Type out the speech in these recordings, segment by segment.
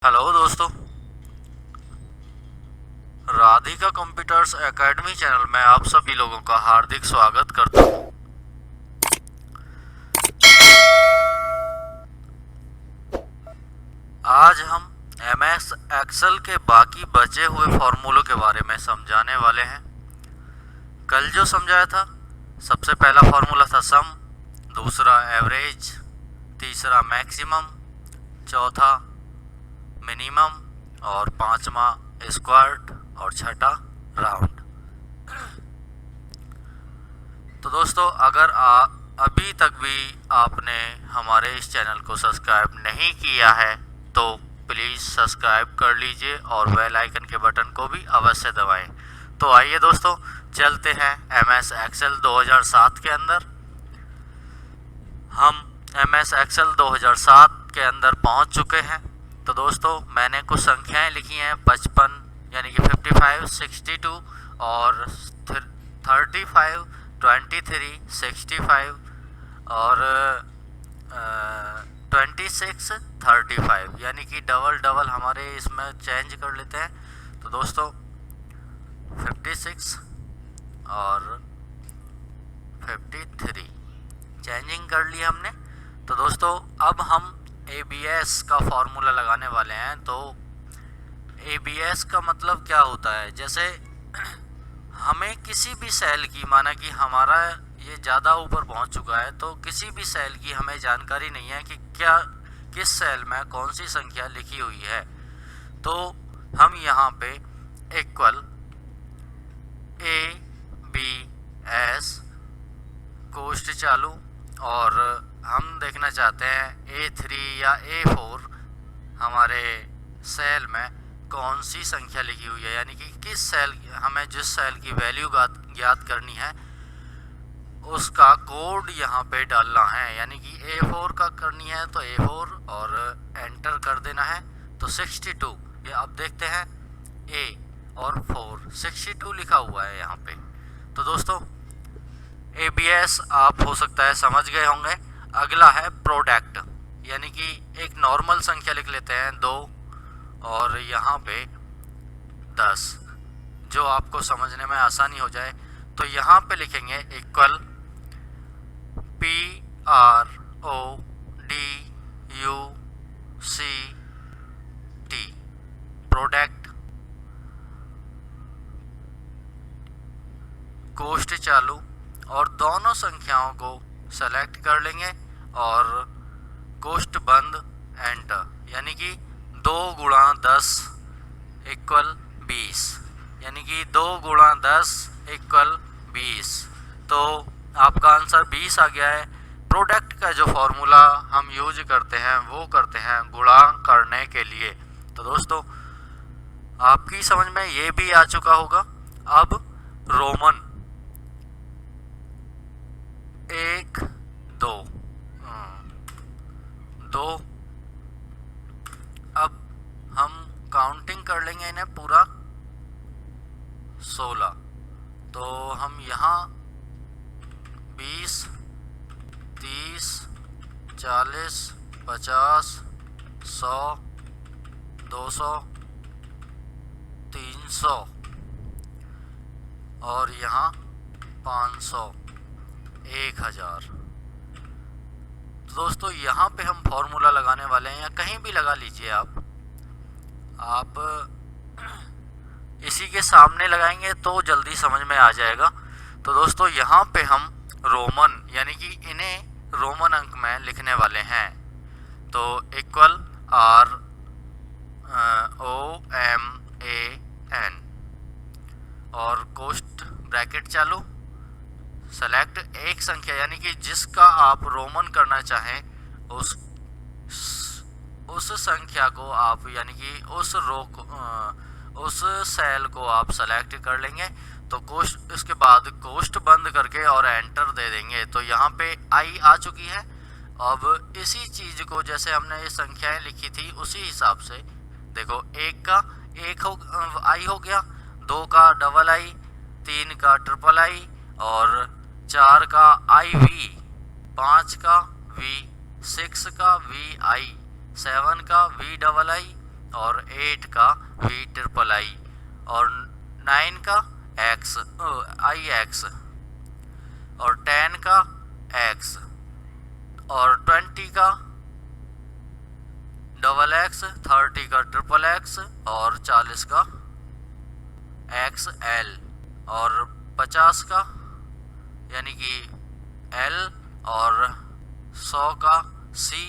Hello दोस्तों, Radhika computers academy channel में आप सभी लोगों का हार्दिक स्वागत करता हूं। आज हम एमएस एक्सेल के बाकी बचे हुए फॉर्मूलों के बारे में समझाने वाले हैं। कल जो समझाया था, सबसे पहला फॉर्मूला था सम, दूसरा एवरेज, तीसरा मैक्सिमम, चौथा मिनिमम और पांचवा स्क्वायर्ड और छठा राउंड। तो दोस्तों, अगर अभी तक भी आपने हमारे इस चैनल को सब्सक्राइब नहीं किया है तो प्लीज़ सब्सक्राइब कर लीजिए और बेल आइकन के बटन को भी अवश्य दबाएं। तो आइए दोस्तों, चलते हैं एमएस एक्सेल 2007 के अंदर। हम एमएस एक्सेल 2007 के अंदर पहुंच चुके हैं। तो दोस्तों, मैंने कुछ संख्याएं लिखी हैं, 55 यानी कि 55, 62 और 35, 23, 65 और 26, 35, यानी कि डबल डबल हमारे इसमें चेंज कर लेते हैं। तो दोस्तों 56 और 53 चेंजिंग कर लिया हमने। तो दोस्तों, अब हम ABS का फॉर्मूला लगाने वाले हैं। तो ABS का मतलब क्या होता है? जैसे हमें किसी भी सेल की, माना कि हमारा ये ज़्यादा ऊपर पहुंच चुका है, तो किसी भी सेल की हमें जानकारी नहीं है कि क्या किस सेल में कौन सी संख्या लिखी हुई है। तो हम यहाँ पे इक्वल ABS कोष्ठ चालू, और हम देखना चाहते हैं A3 या A4 हमारे सेल में कौन सी संख्या लिखी हुई है, यानी कि किस सेल, हमें जिस सेल की वैल्यू ज्ञात करनी है उसका कोड यहाँ पे डालना है। यानी कि A4 का करनी है तो A4 और एंटर कर देना है। तो 62, ये अब देखते हैं A और 4, 62 लिखा हुआ है यहाँ पे। तो दोस्तों, ABS आप हो सकता है समझ गए होंगे। अगला है प्रोडक्ट, यानी कि एक नॉर्मल संख्या लिख लेते हैं 2 और यहाँ पे 10, जो आपको समझने में आसानी हो जाए। तो यहाँ पे लिखेंगे इक्वल PRODUCT, प्रोडक्ट, कोष्ठ चालू, और दोनों संख्याओं को सेलेक्ट कर लेंगे और कोष्ठ बंद, एंटर। यानी कि 2 गुणा 10 इक्वल 20, यानी कि 2 गुणा 10 इक्वल 20। तो आपका आंसर 20 आ गया है। प्रोडक्ट का जो फॉर्मूला हम यूज करते हैं वो करते हैं गुणा करने के लिए। तो दोस्तों, आपकी समझ में ये भी आ चुका होगा। अब रोमन 1, 2, 2, अब हम काउंटिंग कर लेंगे इन्हें पूरा 16। तो हम यहाँ 20, 30, 40, 50, 100, 200, 300 और यहाँ 500, 1000। तो दोस्तों, यहाँ पे हम फॉर्मूला लगाने वाले हैं, या कहीं भी लगा लीजिए आप इसी के सामने लगाएंगे तो जल्दी समझ में आ जाएगा। तो दोस्तों, यहाँ पे हम रोमन, यानी कि इन्हें रोमन अंक में लिखने वाले हैं। तो इक्वल ROMAN और कोष्ठ ब्रैकेट चालू, सेलेक्ट एक संख्या, यानी कि जिसका आप रोमन करना चाहें उस संख्या को आप, यानी कि उस रो को, उस सेल को आप सेलेक्ट कर लेंगे। तो कोष्ठ, इसके बाद कोष्ठ बंद करके और एंटर दे देंगे। तो यहाँ पे आई आ चुकी है। अब इसी चीज को, जैसे हमने ये संख्याएं लिखी थी उसी हिसाब से देखो, 1 का आई हो गया, 2 का डबल आई, 3 का ट्रिपल आई और 4 का IV, 5 का V, 6 का VI, 7 का VII 8 का वी ट्रिपल आई, और 9 का एक्स आई एक्स, और 10 का एक्स, और 20 का डबल एक्स, 30 का ट्रिपल एक्स, और 40 का एक्स एल, और 50 का यानी कि एल, और 100 का सी,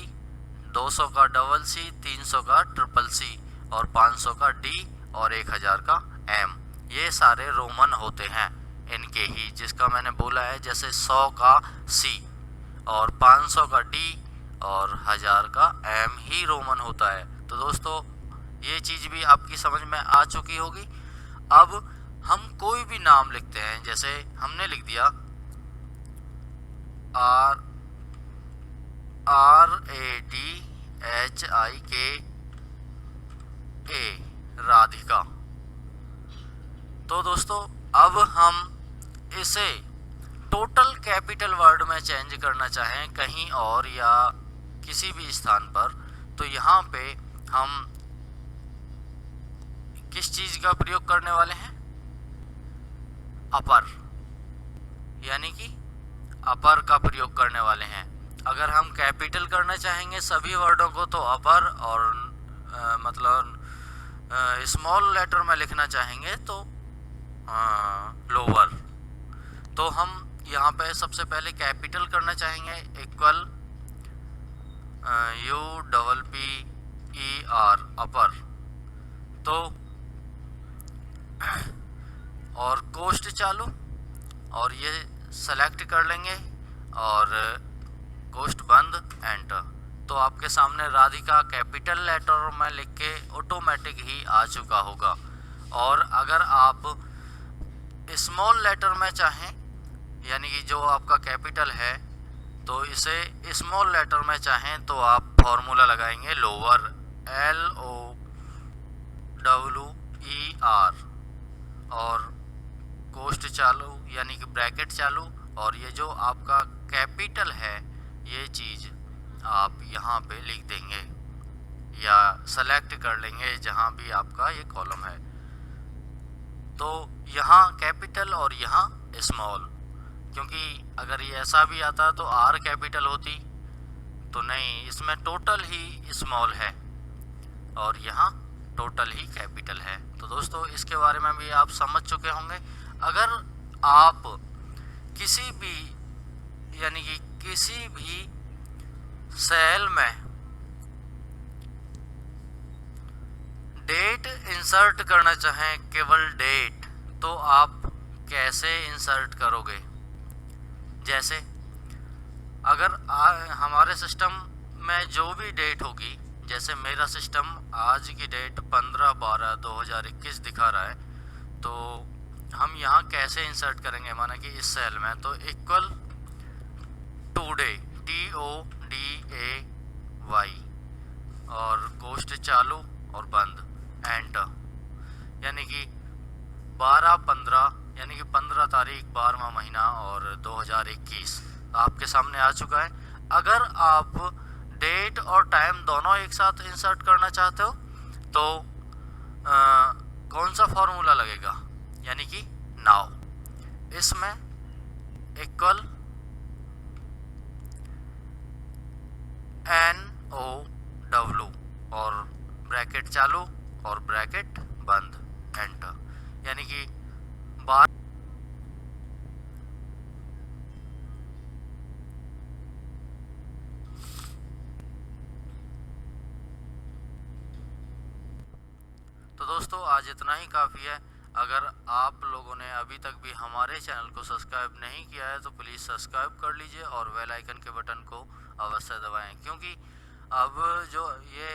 200 का डबल सी, 300 का ट्रिपल सी, और 500 का डी, और 1000 का एम। ये सारे रोमन होते हैं इनके ही, जिसका मैंने बोला है जैसे 100 का सी और 500 का डी और 1000 का एम ही रोमन होता है। तो दोस्तों ये चीज़ भी आपकी समझ में आ चुकी होगी। अब हम कोई भी नाम लिखते हैं, जैसे हमने लिख दिया RADHIKA राधिका। तो दोस्तों अब हम इसे टोटल कैपिटल वर्ड में चेंज करना चाहें कहीं और या किसी भी स्थान पर, तो यहाँ पे हम किस चीज़ का प्रयोग करने वाले हैं? अपर, यानी कि अपर का प्रयोग करने वाले हैं। अगर हम कैपिटल करना चाहेंगे सभी वर्डों को तो अपर, और मतलब स्मॉल लेटर में लिखना चाहेंगे तो लोअर। तो हम यहाँ पे सबसे पहले कैपिटल करना चाहेंगे, इक्वल UPPER अपर। तो और कोष्ठ चालू, और ये सेलेक्ट कर लेंगे और कोष्ठ बंद, एंटर। तो आपके सामने राधिका कैपिटल लेटर में लिख के ऑटोमेटिक ही आ चुका होगा। और अगर आप स्मॉल लेटर में चाहें, यानी कि जो आपका कैपिटल है, तो इसे स्मॉल लेटर में चाहें तो आप फॉर्मूला लगाएंगे लोअर LOWER, और कोष्ठ चालू यानी कि ब्रैकेट चालू, और ये जो आपका कैपिटल है ये चीज़ आप यहाँ पे लिख देंगे या सेलेक्ट कर लेंगे जहाँ भी आपका ये कॉलम है। तो यहाँ कैपिटल और यहाँ स्मॉल, क्योंकि अगर ये ऐसा भी आता तो आर कैपिटल होती, तो नहीं, इसमें टोटल ही स्मॉल है और यहाँ टोटल ही कैपिटल है। तो दोस्तों इसके बारे में भी आप समझ चुके होंगे। अगर आप किसी भी यानी कि किसी भी सेल में डेट इंसर्ट करना चाहें, केवल डेट, तो आप कैसे इंसर्ट करोगे? जैसे अगर हमारे सिस्टम में जो भी डेट होगी, जैसे मेरा सिस्टम आज की डेट 15/12/2021 दिखा रहा है, तो हम यहाँ कैसे इंसर्ट करेंगे? माना कि इस सेल में, तो इक्वल टुडे TODAY, और कोष्ठ चालू और बंद, एंटर। यानी कि 12/15 यानी कि 15 तारीख 12वां महीना और 2021 आपके सामने आ चुका है। अगर आप डेट और टाइम दोनों एक साथ इंसर्ट करना चाहते हो तो कौन सा फॉर्मूला लगेगा? यानी कि नाउ। इसमें इक्वल NOW और ब्रैकेट चालू और ब्रैकेट बंद, एंटर। यानी कि तो दोस्तों आज इतना ही काफ़ी है। अगर आप लोगों ने अभी तक भी हमारे चैनल को सब्सक्राइब नहीं किया है तो प्लीज़ सब्सक्राइब कर लीजिए और बेल आइकन के बटन को अवश्य दबाएं, क्योंकि अब जो ये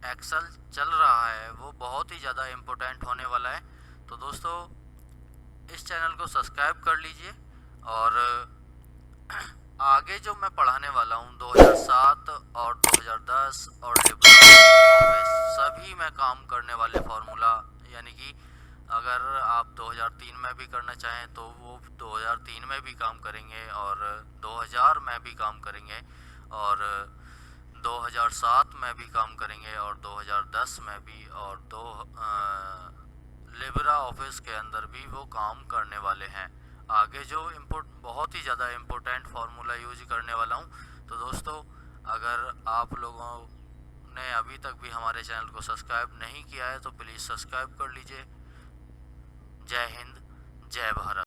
एक्सेल चल रहा है वो बहुत ही ज़्यादा इम्पोर्टेंट होने वाला है। तो दोस्तों इस चैनल को सब्सक्राइब कर लीजिए, और आगे जो मैं पढ़ाने वाला हूँ 2007 और 2010 और लिब्रियोफिस सभी में काम करने वाले फार्मूला, यानी कि अगर आप 2003 में भी करना चाहें तो वो 2003 में भी काम करेंगे और 2000 में भी काम करेंगे और 2007 में भी काम करेंगे और 2010 में भी, और लिब्रा ऑफिस के अंदर भी वो काम करने वाले हैं। आगे जो बहुत ही ज़्यादा इम्पोर्टेंट फार्मूला यूज करने वाला हूँ। तो दोस्तों, अगर आप लोगों ने अभी तक भी हमारे चैनल को सब्सक्राइब नहीं किया है तो प्लीज़ सब्सक्राइब कर लीजिए। जय हिंद, जय भारत।